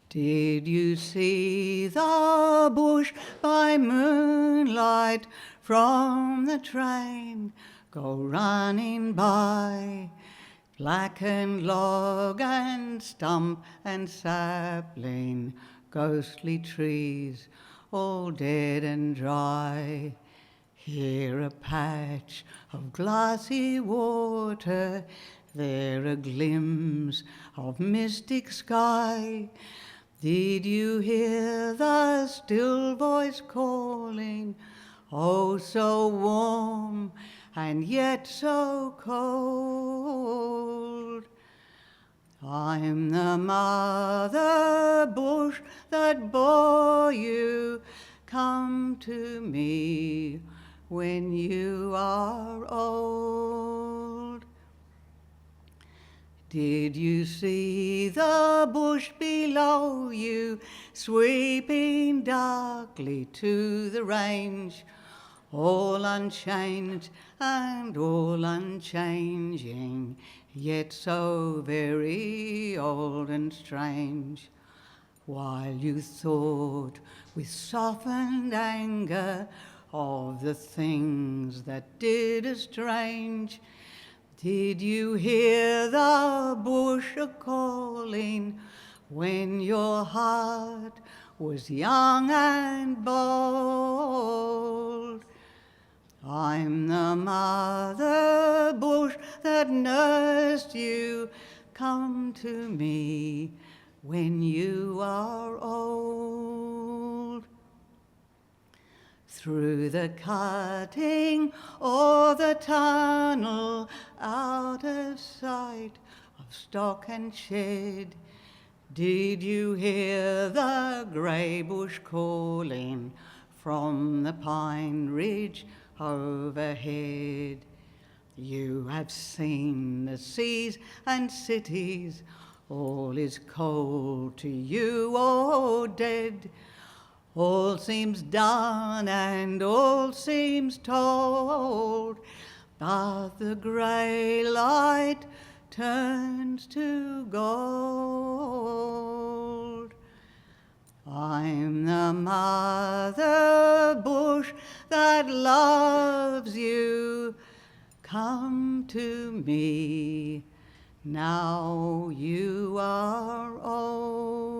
Did you see the bush by moonlight from the train go running by? Blackened log and stump and sapling, ghostly trees all dead and dry. Here a patch of glassy water, there a glimpse of mystic sky. Did you hear the still voice calling, oh so warm and yet so cold? I'm the mother bush that bore you, come to me when you are old. Did you see the bush below you, sweeping darkly to the range, all unchanged and all unchanging, yet so very old and strange? While you thought with softened anger of the things that did estrange, did you hear the bush a-calling when your heart was young and bold? I'm the mother bush that nursed you, come to me when you are old. Through the cutting or the tunnel, out of sight of stock and shed, did you hear the grey bush calling from the pine ridge overhead? You have seen the seas and cities, all is cold to you, oh dead. All seems done and all seems told, but the grey light turns to gold. I'm the mother bush that loves you, come to me now you are old.